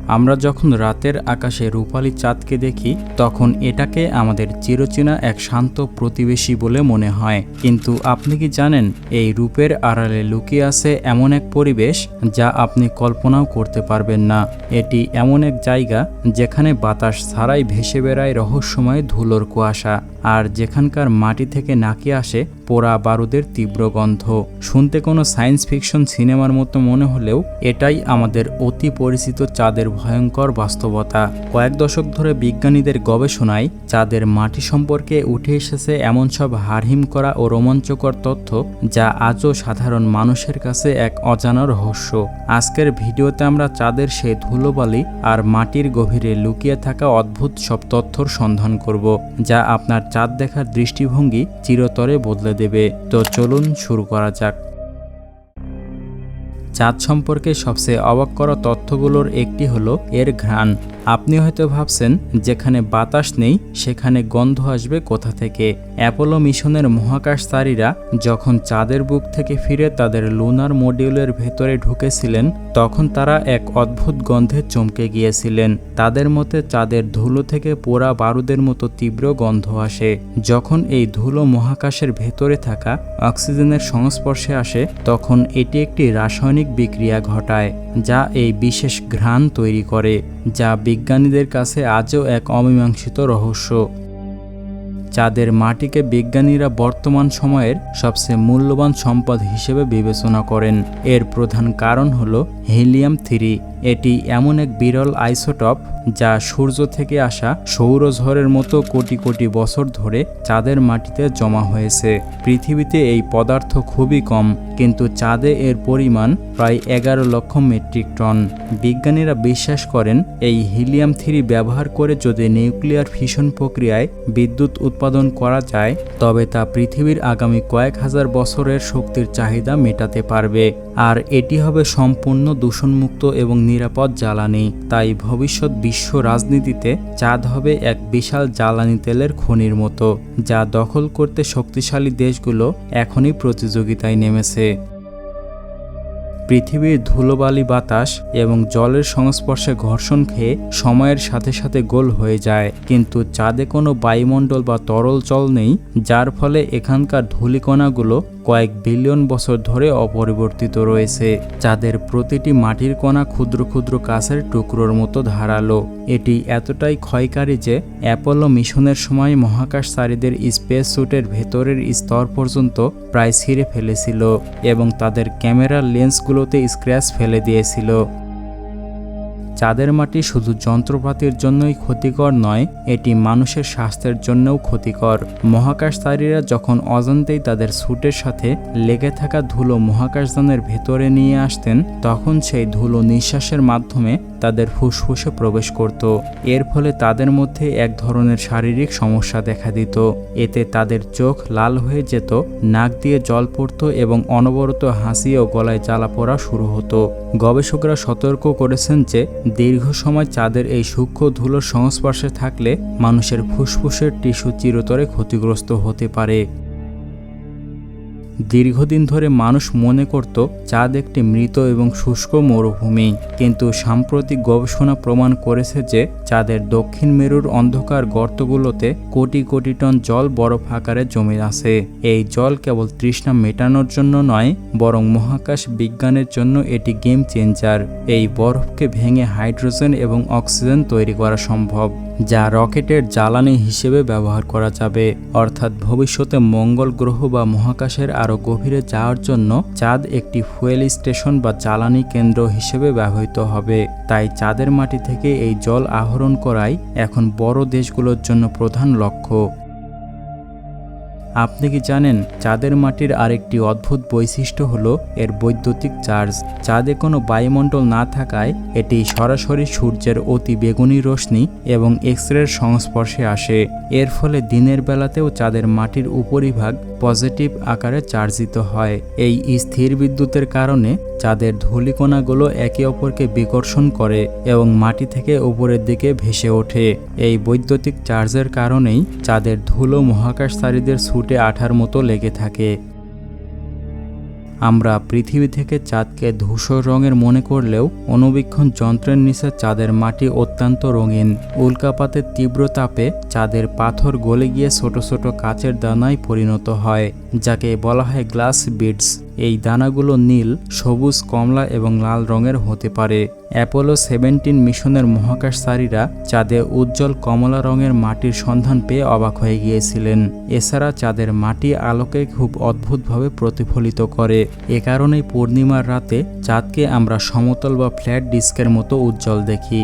আমরা যখন রাতের আকাশে রূপালী চাঁদকে দেখি তখন এটাকে আমাদের চিরচেনা এক শান্ত প্রতিবেশী বলে মনে হয়, কিন্তু আপনি কি জানেন এই রূপের আড়ালে লুকিয়ে আছে এমন এক পরিবেশ যা আপনি কল্পনাও করতে পারবেন না। এটি এমন এক জায়গা যেখানে বাতাস ছাড়াই ভেসে বেড়ায় রহস্যময় ধুলোর কুয়াশা, আর যেখানকার মাটি থেকে নাকি আসে পোড়া বারুদের তীব্র গন্ধ। শুনতে কোনো সায়েন্স ফিকশন সিনেমার মতো মনে হলেও এটাই আমাদের অতি পরিচিত চাঁদের ভয়ঙ্কর বাস্তবতা। কয়েক দশক ধরে বিজ্ঞানীদের গবেষণায় চাঁদের মাটি সম্পর্কে উঠে এসেছে এমন সব হাড়হিম করা ও রোমাঞ্চকর তথ্য যা আজও সাধারণ মানুষের কাছে এক অজানা রহস্য। আজকের ভিডিওতে আমরা চাঁদের সেই ধুলোবালি আর মাটির গভীরে লুকিয়ে থাকা অদ্ভুত সব তথ্যর সন্ধান করব, যা আপনার চাঁদ দেখার দৃষ্টিভঙ্গি চিরতরে বদলে দেবে। তো চলুন শুরু করা যাক। চাঁদ সম্পর্কে সবচেয়ে অবাক করা তথ্যগুলোর একটি হলো এর ঘ্রাণ। আপনি হয়তো ভাবছেন যেখানে বাতাস নেই সেখানে গন্ধ আসবে কোথা থেকে। অ্যাপোলো মিশনের মহাকাশচারীরা যখন চাঁদের বুক থেকে ফিরে তাদের লুনার মডিউলের ভেতরে ঢুকেছিলেন তখন তারা এক অদ্ভুত গন্ধে চমকে গিয়েছিলেন। তাদের মতে চাঁদের ধুলো থেকে পোড়া বারুদের মতো তীব্র গন্ধ আসে। যখন এই ধুলো মহাকাশের ভেতরে থাকা অক্সিজেনের সংস্পর্শে আসে তখন এটি একটি রাসায়নিক বিক্রিয়া ঘটায় যা এই বিশেষ ঘ্রাণ তৈরি করে, যা বিজ্ঞানীদের কাছে আজও এক অমীমাংসিত রহস্য। চাঁদের মাটিকে বিজ্ঞানীরা বর্তমান সময়ের সবচেয়ে মূল্যবান সম্পদ হিসেবে বিবেচনা করেন। এর প্রধান কারণ হল হিলিয়াম-3। এটি এমন এক বিরল আইসোটপ যা সূর্য থেকে আসা সৌরঝড়ের মতো কোটি কোটি বছর ধরে চাঁদের মাটিতে জমা হয়েছে। পৃথিবীতে এই পদার্থ খুবই কম, কিন্তু চাঁদে এর পরিমাণ প্রায় 11 লক্ষ মেট্রিক টন। বিজ্ঞানীরা বিশ্বাস করেন এই হিলিয়াম-3 ব্যবহার করে যদি নিউক্লিয়ার ফিশন প্রক্রিয়ায় বিদ্যুৎ উৎপাদন করা যায় তবে তা পৃথিবীর আগামী কয়েক হাজার বছরের শক্তির চাহিদা মেটাতে পারবে, আর এটি হবে সম্পূর্ণ দূষণমুক্ত এবং নিরাপদ জ্বালানি। তাই ভবিষ্যৎ বিশ্ব রাজনীতিতে চাঁদ হবে এক বিশাল জ্বালানি তেলের খনির মতো, যা দখল করতে শক্তিশালী দেশগুলো এখনই প্রতিযোগিতায় নেমেছে। পৃথিবীর ধুলোবালি, বাতাস এবং জলের সংস্পর্শে ঘর্ষণ খেয়ে সময়ের সাথে সাথে গোল হয়ে যায়, কিন্তু চাঁদে কোনো বায়ুমণ্ডল বা তরল জল নেই, যার ফলে এখানকার ধূলিকণাগুলো কয়েক বিলিয়ন বছর ধরে অপরিবর্তিত রয়েছে। চাঁদের প্রতিটি মাটির কণা ক্ষুদ্র ক্ষুদ্র কাঁচের টুকরোর মতো ধারালো। এটি এতটাই ক্ষয়কারী যে অ্যাপোলো মিশনের সময় মহাকাশচারীদের স্পেস স্যুটের ভেতরের স্তর পর্যন্ত প্রায় ছিঁড়ে ফেলেছিল এবং তাদের ক্যামেরার লেন্সগুলোতে স্ক্র্যাচ ফেলে দিয়েছিল। চাঁদের মাটি শুধু যন্ত্রপাতির জন্যই ক্ষতিকর নয়, এটি মানুষের স্বাস্থ্যের জন্যও ক্ষতিকর। মহাকাশচারীরা যখন অজান্তেই তাদের স্যুটের সাথে লেগে থাকা ধুলো মহাকাশযানের ভেতরে নিয়ে আসতেন তখন সেই ধুলো নিঃশ্বাসের মাধ্যমে তাদের ফুসফুসে প্রবেশ করত। এর ফলে তাদের মধ্যে এক ধরনের শারীরিক সমস্যা দেখা দিত। এতে তাদের চোখ লাল হয়ে যেত, নাক দিয়ে জল পড়ত এবং অনবরত হাসি ও গলায় জ্বালা পোড়া শুরু হতো। গবেষকরা সতর্ক করেছেন যে দীর্ঘ সময় চাঁদের এই সূক্ষ্ম ধুলোর সংস্পর্শে থাকলে মানুষের ফুসফুসের টিস্যু চিরতরে ক্ষতিগ্রস্ত হতে পারে। দীর্ঘদিন ধরে মানুষ মনে করত চাঁদ একটি মৃত এবং শুষ্ক মরুভূমি, কিন্তু সাম্প্রতিক গবেষণা প্রমাণ করেছে যে চাঁদের দক্ষিণ মেরুর অন্ধকার গর্তগুলোতে কোটি কোটি টন জল বরফ আকারে জমে আছে। এই জল কেবল তৃষ্ণা মেটানোর জন্য নয়, বরং মহাকাশ বিজ্ঞানের জন্য এটি গেম চেঞ্জার। এই বরফকে ভেঙে হাইড্রোজেন এবং অক্সিজেন তৈরি করা সম্ভব, যা রকেটের জ্বালানি হিসেবে ব্যবহার করা যাবে। অর্থাৎ ভবিষ্যতে মঙ্গল গ্রহ বা মহাকাশের আরও গভীরে যাওয়ার জন্য চাঁদ একটি ফুয়েল স্টেশন বা জ্বালানি কেন্দ্র হিসেবে ব্যবহৃত হবে। তাই চাঁদের মাটি থেকে এই জল আহরণ করাই এখন বড় দেশগুলোর জন্য প্রধান লক্ষ্য। আপনি কি জানেন চাঁদের মাটির আরেকটি অদ্ভুত বৈশিষ্ট্য হলো এর বৈদ্যুতিক চার্জ। চাঁদে কোনো বায়ুমণ্ডল না থাকায় এটি সরাসরি সূর্যের অতি বেগুনি রশ্মি এবং এক্স-রের সংস্পর্শে আসে। এর ফলে দিনের বেলাতেও চাঁদের মাটির উপরিভাগ পজিটিভ আকারে চার্জিত হয়। এই স্থির বিদ্যুতের কারণে চাঁদের ধূলিকণাগুলো একে অপরকে বিকর্ষণ করে এবং মাটি থেকে উপরের দিকে ভেসে ওঠে। এই বৈদ্যুতিক চার্জের কারণেই চাঁদের ধুলো মহাকাশচারীদের স্যুটে আঠার মতো লেগে থাকে। আমরা পৃথিবী থেকে চাঁদকে ধূসর রঙের মনে করলেও অণুবীক্ষণ যন্ত্রের নিচে চাঁদের মাটি অত্যন্ত রঙিন। উল্কাপাতের তীব্র তাপে চাঁদের পাথর গলে গিয়ে ছোট ছোট কাচের দানায় পরিণত হয়, যাকে বলা হয় গ্লাস বিডস। এই দানাগুলো নীল, সবুজ, কমলা এবং লাল রঙের হতে পারে। অ্যাপোলো 17 মিশনের মহাকাশচারীরা চাঁদে উজ্জ্বল কমলা রঙের মাটির সন্ধান পেয়ে অবাক হয়ে গিয়েছিলেন। এছাড়া চাঁদের মাটি আলোকে খুব অদ্ভুতভাবে প্রতিফলিত করে। এ কারণেই পূর্ণিমার রাতে চাঁদকে আমরা সমতল বা ফ্ল্যাট ডিস্কের মতো উজ্জ্বল দেখি।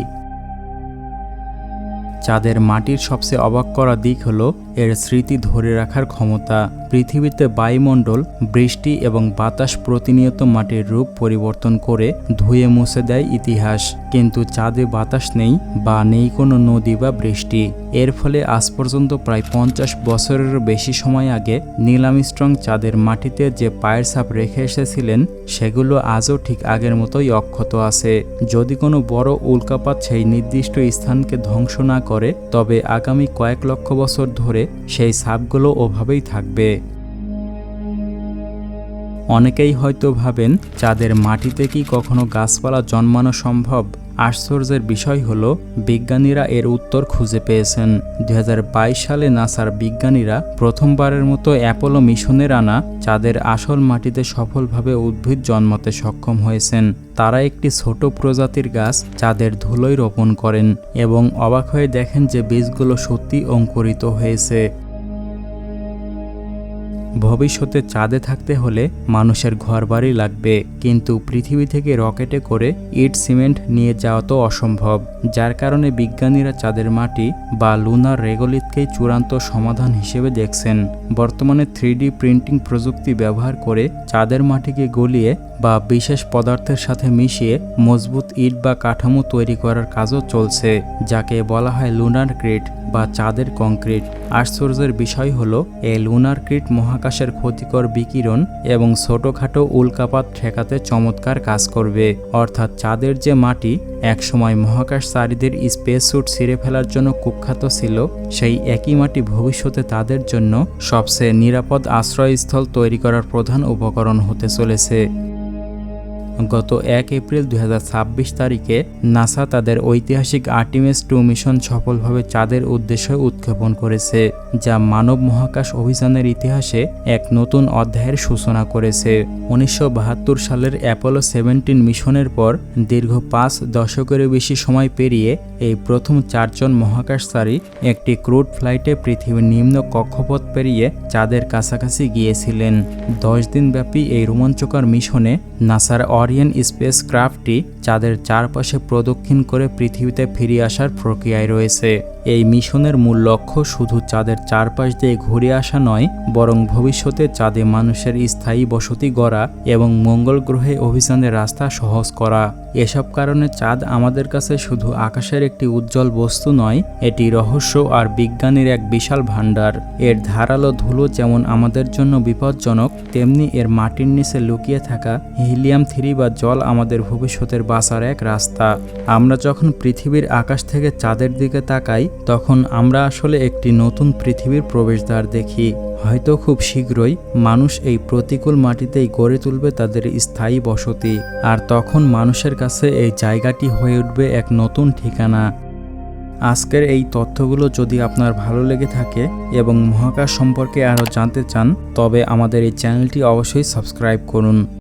চাঁদের মাটির সবচেয়ে অবাক করা দিক হলো এর স্মৃতি ধরে রাখার ক্ষমতা। পৃথিবীতে বায়ুমণ্ডল, বৃষ্টি এবং বাতাস প্রতিনিয়ত মাটির রূপ পরিবর্তন করে ধুয়ে মুছে দেয় ইতিহাস, কিন্তু চাঁদে বাতাস নেই বা নেই কোনো নদী বা বৃষ্টি। এর ফলে আজ পর্যন্ত প্রায় 50 বছরেরও বেশি সময় আগে নীল আর্মস্ট্রং চাঁদের মাটিতে যে পায়ের ছাপ রেখে এসেছিলেন সেগুলো আজও ঠিক আগের মতোই অক্ষত আছে। যদি কোনো বড় উল্কাপাত সেই নির্দিষ্ট স্থানকে ধ্বংস না করে, তবে আগামী কয়েক লক্ষ বছর ধরে সেই ছাপগুলো ওভাবেই থাকবে। অনেকেই হয়তো ভাবেন চাঁদের মাটিতে কি কখনো গাছপালা জন্মানো সম্ভব? আশ্চর্যের বিষয় হলো বিজ্ঞানীরা এর উত্তর খুঁজে পেয়েছেন। 2022 সালে নাসার বিজ্ঞানীরা প্রথমবারের মতো অ্যাপোলো মিশনের আনা চাঁদের আসল মাটিতে সফলভাবে উদ্ভিদ জন্মাতে সক্ষম হয়েছেন। তারা একটি ছোট প্রজাতির গাছ চাঁদের ধুলোয় রোপণ করেন এবং অবাক হয়ে দেখেন যে বীজগুলো সত্যি অঙ্কুরিত হয়েছে। ভবিষ্যতে চাঁদে থাকতে হলে মানুষের ঘরবাড়ি লাগবে, কিন্তু পৃথিবী থেকে রকেটে করে ইট সিমেন্ট নিয়ে যাওয়া তো অসম্ভব। যার কারণে বিজ্ঞানীরা চাঁদের মাটি বা লুনার রেগোলিথকেই চূড়ান্ত সমাধান হিসেবে দেখছেন। বর্তমানে 3D প্রিন্টিং প্রযুক্তি ব্যবহার করে চাঁদের মাটিকে গলিয়ে বা বিশেষ পদার্থের সাথে মিশিয়ে মজবুত ইট বা কাঠামো তৈরি করার কাজও চলছে, যাকে বলা হয় লুনার ক্রিট বা চাঁদের কংক্রিট। আশ্চর্যের বিষয় হলো এই লুনার ক্রিট মহাকাশের ক্ষতিকর বিকিরণ এবং ছোটখাটো উল্কাপাত ঠেকাতে চমৎকার কাজ করবে। অর্থাৎ চাঁদের যে মাটি একসময় মহাকাশচারীদের স্পেস স্যুট ছিঁড়ে ফেলার জন্য কুখ্যাত ছিল, সেই একই মাটি ভবিষ্যতে তাদের জন্য সবচেয়ে নিরাপদ আশ্রয়স্থল তৈরি করার প্রধান উপকরণ হতে চলেছে। গত 1 এপ্রিল 2026 তারিখে নাসা তাদের ঐতিহাসিক আর্টিমিস 2 মিশন সফলভাবে চাঁদের উদ্দেশ্যে উৎক্ষেপণ করেছে, যা মানব মহাকাশ অভিযানের ইতিহাসে এক নতুন অধ্যায়ের সূচনা করেছে। 1972 সালের অ্যাপোলো 17 মিশনের পর দীর্ঘ 5 দশকেরও বেশি সময় পেরিয়ে এই প্রথম 4 জন মহাকাশচারী একটি ক্রুড ফ্লাইটে পৃথিবীর নিম্ন কক্ষপথ পেরিয়ে চাঁদের কাছাকাছি গিয়েছিলেন। 10 দিন ব্যাপী এই রোমাঞ্চকর মিশনে নাসার অরিয়ন স্পেস ক্রাফটটি চাঁদের চারপাশে প্রদক্ষিণ করে পৃথিবীতে ফিরে আসার প্রক্রিয়ায় রয়েছে। এই মিশনের মূল লক্ষ্য শুধু চাঁদের চারপাশ দিয়ে ঘুরে আসা নয়, বরং ভবিষ্যতে চাঁদে মানুষের স্থায়ী বসতি গড়া এবং মঙ্গল গ্রহে অভিযানের রাস্তা সহজ করা। এসব কারণে চাঁদ আমাদের কাছে শুধু আকাশের একটি উজ্জ্বল বস্তু নয়, এটি রহস্য আর বিজ্ঞানের এক বিশাল ভাণ্ডার। এর ধারালো ধুলো যেমন আমাদের জন্য বিপজ্জনক, তেমনি এর মাটির নিচে লুকিয়ে থাকা হিলিয়াম-3 বা জল আমাদের ভবিষ্যতের বাঁচার এক রাস্তা। আমরা যখন পৃথিবীর আকাশ থেকে চাঁদের দিকে তাকাই, তখন আমরা আসলে একটি নতুন পৃথিবীর প্রবেশদ্বার দেখি। হয়তো খুব শীঘ্রই মানুষ এই প্রতিকূল মাটিতেই গড়ে তুলবে তাদের স্থায়ী বসতি, আর তখন মানুষের কাছে এই জায়গাটি হয়ে উঠবে এক নতুন ঠিকানা। আজকের এই তথ্যগুলো যদি আপনার ভালো লেগে থাকে এবং মহাকাশ সম্পর্কে আরও জানতে চান, তবে আমাদের এই চ্যানেলটি অবশ্যই সাবস্ক্রাইব করুন।